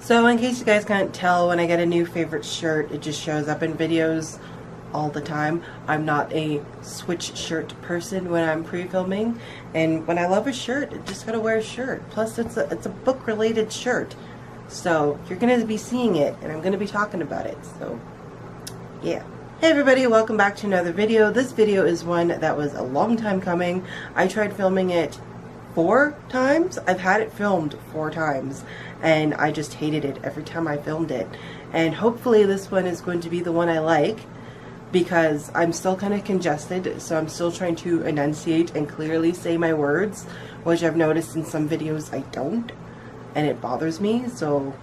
So in case you guys can't tell, when I get a new favorite shirt, it just shows up in videos all the time. I'm not a switch shirt person when I'm pre-filming, and when I love a shirt, I just gotta wear a shirt. Plus it's a book related shirt, so you're gonna be seeing it and I'm gonna be talking about it. So yeah. Hey everybody, welcome back to another video. This video is one that was a long time coming. I tried filming it 4 times. I've had it filmed 4 times and I just hated it every time I filmed it. And hopefully this one is going to be the one I like, because I'm still kind of congested, so I'm still trying to enunciate and clearly say my words, which I've noticed in some videos I don't, and it bothers me. So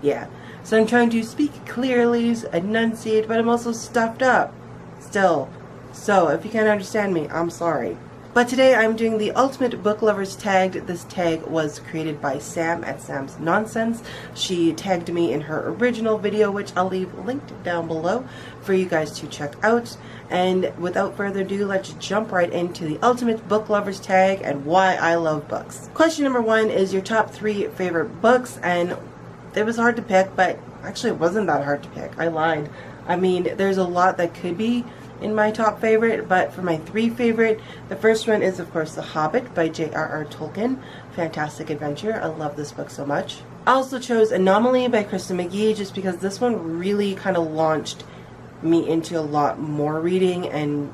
yeah, so I'm trying to speak clearly, enunciate, but I'm also stuffed up still. So if you can't understand me, I'm sorry. But today I'm doing the Ultimate Book Lovers Tagged. This tag was created by Sam at Sam's Nonsense. She tagged me in her original video, which I'll leave linked down below for you guys to check out. And without further ado, let's jump right into the Ultimate Book Lovers Tag and why I love books. Question number 1 is your top 3 favorite books, and it was hard to pick, but actually it wasn't that hard to pick. I lied. I mean, there's a lot that could be in my top favorite, but for my 3 favorite, the first one is of course The Hobbit by J.R.R. Tolkien. Fantastic adventure. I love this book so much. I also chose Anomaly by Kristen McGee just because this one really kind of launched me into a lot more reading, and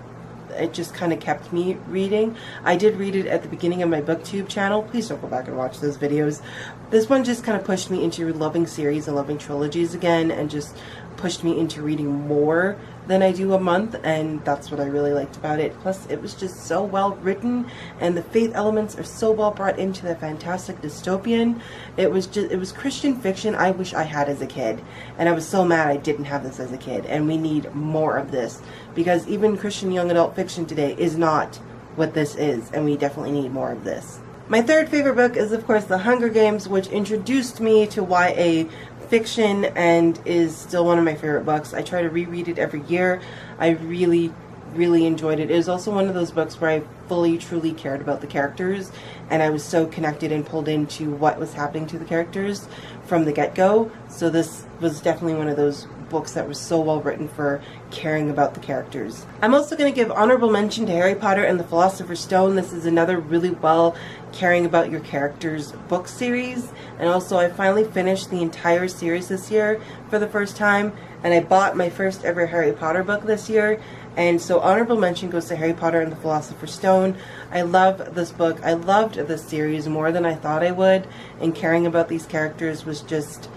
it just kind of kept me reading. I did read it at the beginning of my booktube channel. Please don't go back and watch those videos. This one just kind of pushed me into loving series and loving trilogies again, and just pushed me into reading more than I do a month, and that's what I really liked about it. Plus it was just so well written, and the faith elements are so well brought into the fantastic dystopian. It was Christian fiction I wish I had as a kid, and I was so mad I didn't have this as a kid, and we need more of this, because even Christian young adult fiction today is not what this is, and we definitely need more of this. My 3rd favorite book is of course The Hunger Games, which introduced me to YA fiction and is still one of my favorite books. I try to reread it every year. I really enjoyed it. It was also one of those books where I fully truly cared about the characters, and I was so connected and pulled into what was happening to the characters from the get-go. So this was definitely one of those books that was so well written for caring about the characters. I'm also going to give honorable mention to Harry Potter and the Philosopher's Stone. This is another really well caring about your characters book series, and also I finally finished the entire series this year for the first time, and I bought my first ever Harry Potter book this year. And so honorable mention goes to Harry Potter and the Philosopher's Stone. I love this book. I loved this series more than I thought I would, and caring about these characters was just,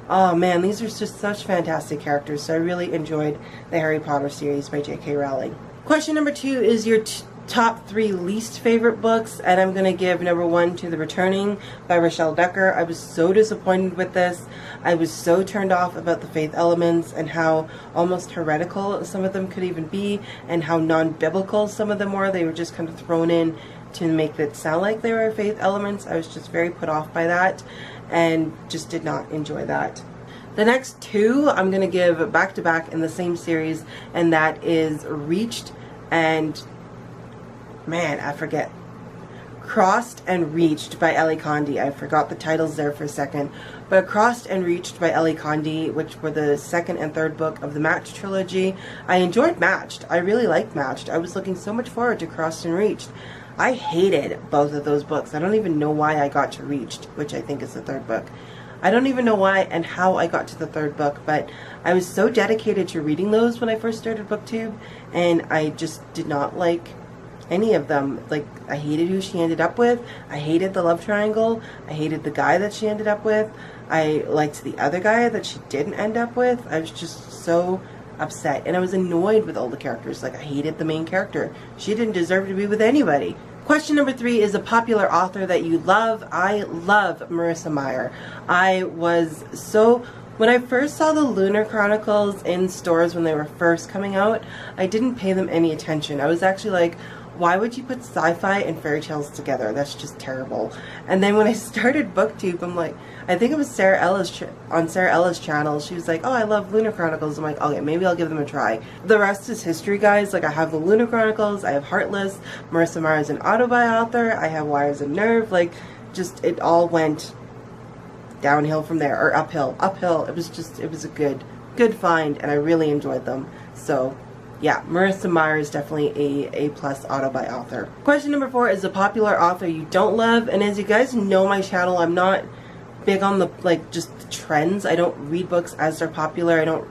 oh man, these are just such fantastic characters. So I really enjoyed the Harry Potter series by J.K. Rowling. Question number 2 is your top 3 least favorite books, and I'm going to give number 1 to The Returning by Rochelle Decker. I was so disappointed with this. I was so turned off about the faith elements and how almost heretical some of them could even be, and how non-biblical some of them were. They were just kind of thrown in to make it sound like they were faith elements. I was just very put off by that and just did not enjoy that. The next 2 I'm going to give back to back in the same series, and that is Reached and, man, I forget. Crossed and Reached by Ellie Condi. I forgot the titles there for a second. But Crossed and Reached by Ellie Condi, which were the 2nd and 3rd book of the Matched trilogy. I enjoyed Matched. I really liked Matched. I was looking so much forward to Crossed and Reached. I hated both of those books. I don't even know why I got to Reached, which I think is the 3rd book. I don't even know why and how I got to the 3rd book, but I was so dedicated to reading those when I first started BookTube, and I just did not like any of them. Like, I hated who she ended up with. I hated the love triangle. I hated the guy that she ended up with. I liked the other guy that she didn't end up with. I was just so upset, and I was annoyed with all the characters. Like, I hated the main character. She didn't deserve to be with anybody. Question number 3 is a popular author that you love. I love Marissa Meyer. When I first saw the Lunar Chronicles in stores when they were first coming out, I didn't pay them any attention. I was actually like, why would you put sci-fi and fairy tales together? That's just terrible. And then when I started BookTube, I'm like, I think it was Sarah Ella's on Sarah Ella's channel. She was like, oh, I love Lunar Chronicles. I'm like, okay, maybe I'll give them a try. The rest is history, guys. Like, I have the Lunar Chronicles, I have Heartless, Marissa Meyer is an auto-buy author, I have Wires and Nerve. Like, just, it all went downhill from there, or uphill. It was a good find, and I really enjoyed them. So yeah, Marissa Meyer is definitely a plus auto by author. Question number 4 is a popular author you don't love. And as you guys know my channel, I'm not big on the just the trends. I don't read books as they're popular. I don't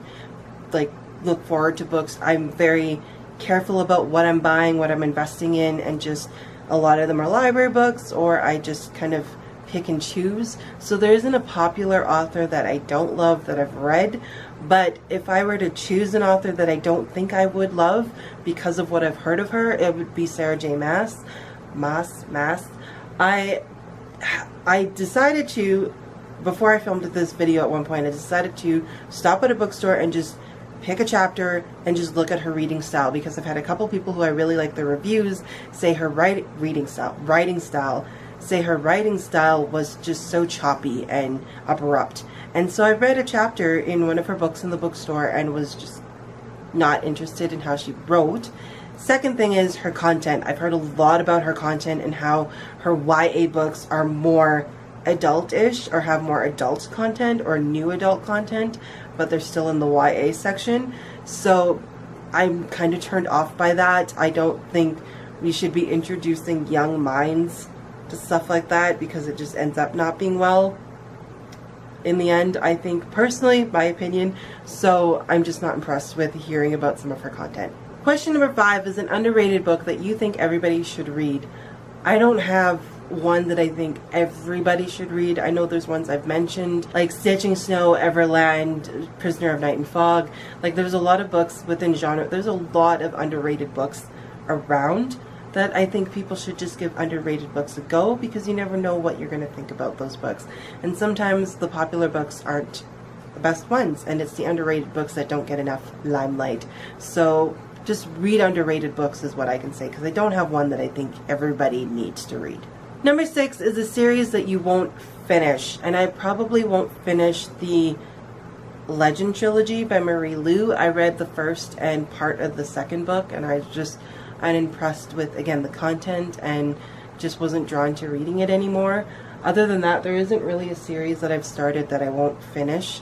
look forward to books. I'm very careful about what I'm buying, what I'm investing in, and just a lot of them are library books, or I just kind of pick and choose. So there isn't a popular author that I don't love that I've read, but if I were to choose an author that I don't think I would love because of what I've heard of her, it would be Sarah J. Maas. I decided to, before I filmed this video at one point, I decided to stop at a bookstore and just pick a chapter and just look at her reading style, because I've had a couple people who I really like their reviews say her writing style was just so choppy and abrupt. And so I read a chapter in one of her books in the bookstore and was just not interested in how she wrote. Second thing is her content. I've heard a lot about her content and how her YA books are more adult-ish, or have more adult content or new adult content, but they're still in the YA section. So I'm kind of turned off by that. I don't think we should be introducing young minds to stuff like that, because it just ends up not being well in the end, I think, personally, my opinion. So I'm just not impressed with hearing about some of her content. Question number 5 is an underrated book that you think everybody should read. I don't have one that I think everybody should read. I know there's ones I've mentioned, like Stitching Snow, Everland, Prisoner of Night and Fog. There's a lot of books within genre. There's a lot of underrated books around that I think people should just give underrated books a go, because you never know what you're going to think about those books. And sometimes the popular books aren't the best ones, and it's the underrated books that don't get enough limelight. So just read underrated books is what I can say, because I don't have one that I think everybody needs to read. Number 6 is a series that you won't finish, and I probably won't finish the Legend trilogy by Marie Lu. I read the first and part of the second book, and I'm unimpressed with, again, the content, and just wasn't drawn to reading it anymore. Other than that, there isn't really a series that I've started that I won't finish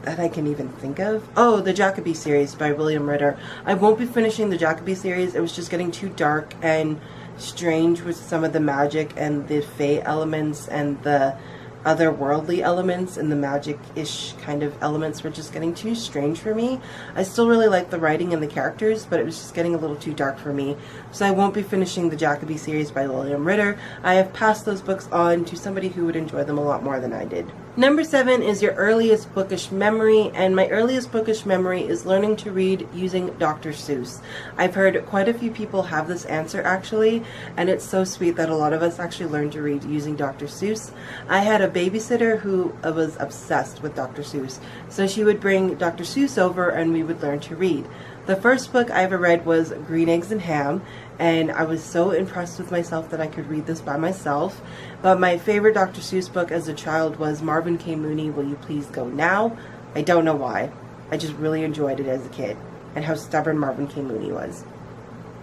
that I can even think of. Oh, the Jacoby series by William Ritter. I won't be finishing the Jacoby series. It was just getting too dark and strange with some of the magic and the fae elements and the otherworldly elements, and the magic-ish kind of elements were just getting too strange for me. I still really like the writing and the characters, but it was just getting a little too dark for me. So I won't be finishing the Jacoby series by William Ritter. I have passed those books on to somebody who would enjoy them a lot more than I did. Number 7 is your earliest bookish memory, and my earliest bookish memory is learning to read using Dr. Seuss. I've heard quite a few people have this answer actually, and it's so sweet that a lot of us actually learned to read using Dr. Seuss. I had a babysitter who was obsessed with Dr. Seuss, so she would bring Dr. Seuss over and we would learn to read. The first book I ever read was Green Eggs and Ham, and I was so impressed with myself that I could read this by myself. But my favorite Dr. Seuss book as a child was Marvin K. Mooney, Will You Please Go Now? I don't know why. I just really enjoyed it as a kid, and how stubborn Marvin K. Mooney was.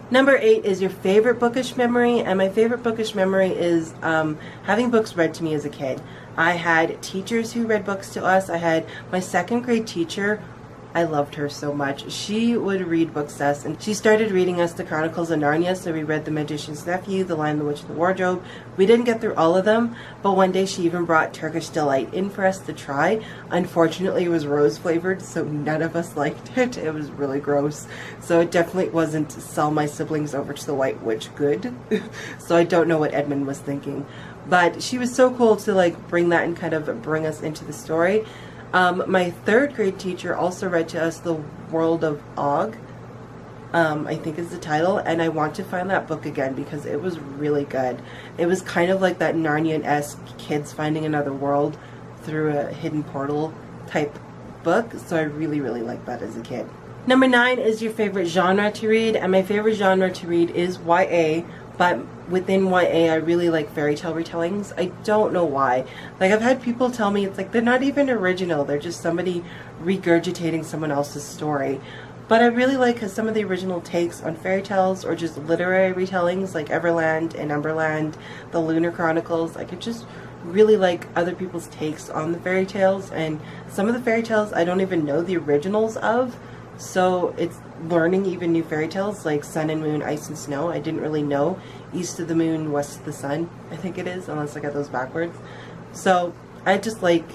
Number 8 is your favorite bookish memory, and my favorite bookish memory is having books read to me as a kid. I had teachers who read books to us. I had my 2nd grade teacher. I loved her so much. She would read books to us, and she started reading us the Chronicles of Narnia, so we read The Magician's Nephew, The Lion, the Witch, and the Wardrobe. We didn't get through all of them, but one day she even brought Turkish Delight in for us to try. Unfortunately, it was rose flavored, so none of us liked it. It was really gross. So it definitely wasn't sell my siblings over to the White Witch good. So I don't know what Edmund was thinking. But she was so cool to bring that and kind of bring us into the story. My 3rd grade teacher also read to us The World of Og, I think is the title, and I want to find that book again because it was really good. It was kind of like that Narnian-esque kids finding another world through a hidden portal type book, so I really, really liked that as a kid. Number 9 is your favorite genre to read, and my favorite genre to read is YA, but within YA, I really like fairy tale retellings. I don't know why. I've had people tell me it's they're not even original. They're just somebody regurgitating someone else's story. But I really like some of the original takes on fairy tales, or just literary retellings like Everland and Umberland, the Lunar Chronicles. It just really like other people's takes on the fairy tales, and some of the fairy tales I don't even know the originals of, so it's learning even new fairy tales like Sun and Moon, Ice and Snow. I didn't really know East of the Moon, West of the Sun, I think it is, unless I got those backwards. So I just like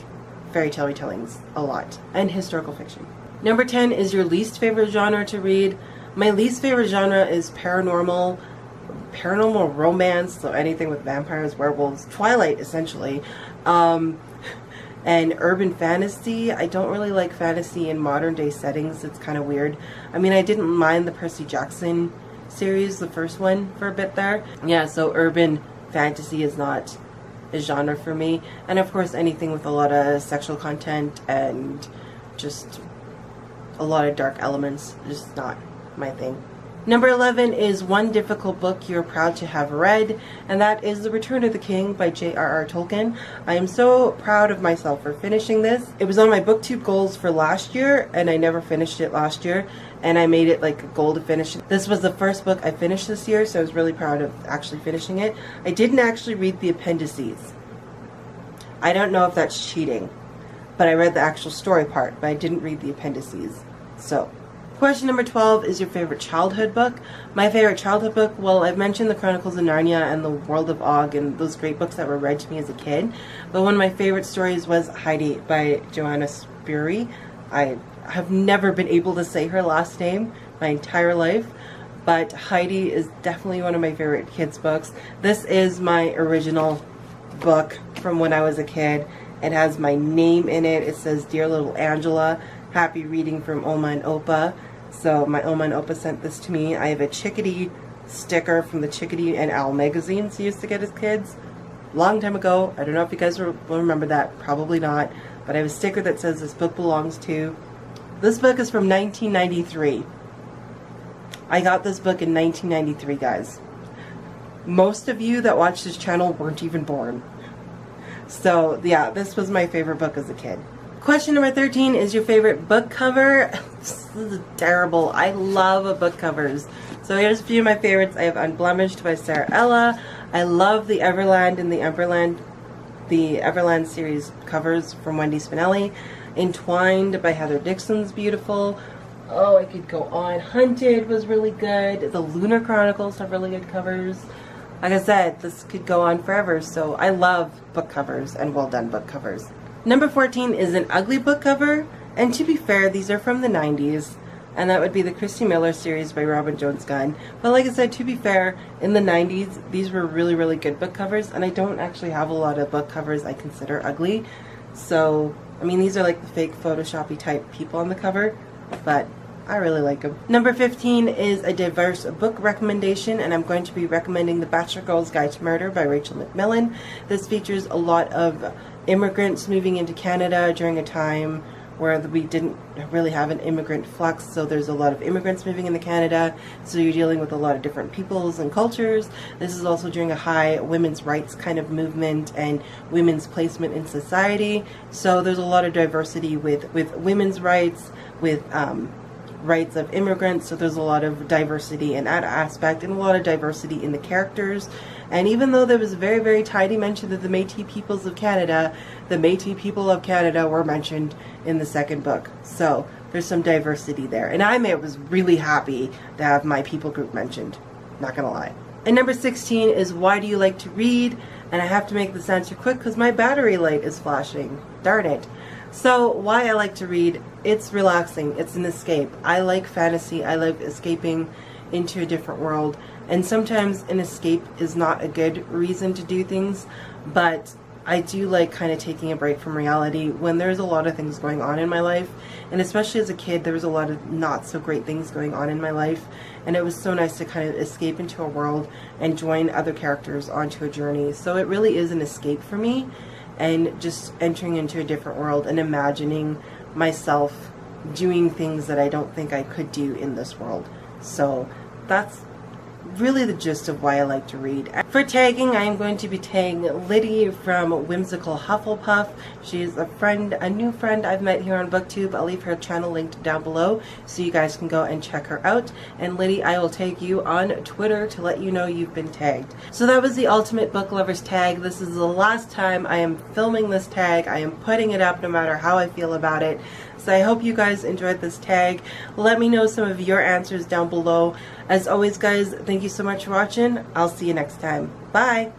fairy tale retellings a lot, and historical fiction. Number 10 is your least favorite genre to read. My least favorite genre is paranormal romance, so anything with vampires, werewolves, Twilight essentially, and urban fantasy. I don't really like fantasy in modern day settings. It's kind of weird. I mean, I didn't mind the Percy Jackson series, the first one, for a bit there. Yeah, so urban fantasy is not a genre for me. And of course, anything with a lot of sexual content and just a lot of dark elements, just not my thing. Number 11 is one difficult book you're proud to have read, and that is The Return of the King by J.R.R. Tolkien. I am so proud of myself for finishing this. It was on my booktube goals for last year, and I never finished it last year, and I made it like a goal to finish it. This was the first book I finished this year, so I was really proud of actually finishing it. I didn't actually read the appendices. I don't know if that's cheating, but I read the actual story part, but I didn't read the appendices. So, question number 12 is your favorite childhood book. My favorite childhood book, well, I've mentioned the Chronicles of Narnia and the World of Og and those great books that were read to me as a kid. But one of my favorite stories was Heidi by Joanna Spurry. I have never been able to say her last name my entire life, but Heidi is definitely one of my favorite kids' books. This is my original book from when I was a kid. It has my name in it. It says, "Dear Little Angela, happy reading from Oma and Opa." So my Oma and Opa sent this to me. I have a Chickadee sticker from the Chickadee and Owl magazines we used to get as kids. Long time ago. I don't know if you guys will remember that. Probably not. But I have a sticker that says this book belongs to. This book is from 1993. I got this book in 1993, guys. Most of you that watch this channel weren't even born. So yeah, this was my favorite book as a kid. Question number 13 is your favorite book cover. This is terrible. I love book covers. So here's a few of my favorites. I have Unblemished by Sarah Ella. I love the Everland and the Everland series covers from Wendy Spinelli. Entwined by Heather Dixon's beautiful. Oh, I could go on. Hunted was really good. The Lunar Chronicles have really good covers. Like I said, this could go on forever. So I love book covers and well done book covers. Number 14 is an ugly book cover, and to be fair, these are from the 90s, and that would be the Christy Miller series by Robin Jones Gunn. But like I said, to be fair, in the 90s, these were really, really good book covers, and I don't actually have a lot of book covers I consider ugly. So, I mean, these are like the fake Photoshoppy type people on the cover, but I really like them. Number 15 is a diverse book recommendation, and I'm going to be recommending The Bachelor Girl's Guide to Murder by Rachel McMillan. This features a lot of immigrants moving into Canada during a time where we didn't really have an immigrant flux, so there's a lot of immigrants moving into Canada, so you're dealing with a lot of different peoples and cultures. This is also during a high women's rights kind of movement and women's placement in society, so there's a lot of diversity with women's rights, with rights of immigrants, so there's a lot of diversity in that aspect and a lot of diversity in the characters. And even though there was a very, very tiny mention of the Métis peoples of Canada, the Métis people of Canada were mentioned in the second book. So there's some diversity there. And I was really happy to have my people group mentioned. Not gonna lie. And number 16 is Why Do You Like to Read? And I have to make this answer quick because my battery light is flashing. Darn it. So why I like to read, it's relaxing. It's an escape. I like fantasy. I like escaping into a different world. And sometimes an escape is not a good reason to do things, but I do like kind of taking a break from reality when there's a lot of things going on in my life. And especially as a kid, there was a lot of not so great things going on in my life. And it was so nice to kind of escape into a world and join other characters onto a journey. So it really is an escape for me, and just entering into a different world and imagining myself doing things that I don't think I could do in this world. So that's really the gist of why I like to read. For tagging, I am going to be tagging Liddy from Whimsical Hufflepuff. She's a new friend I've met here on BookTube. I'll leave her channel linked down below so you guys can go and check her out. And Liddy, I will tag you on Twitter to let you know you've been tagged. So that was the Ultimate Book Lovers tag. This is the last time I am filming this tag. I am putting it up no matter how I feel about it. So I hope you guys enjoyed this tag. Let me know some of your answers down below. As always, guys, thank you so much for watching. I'll see you next time. Bye!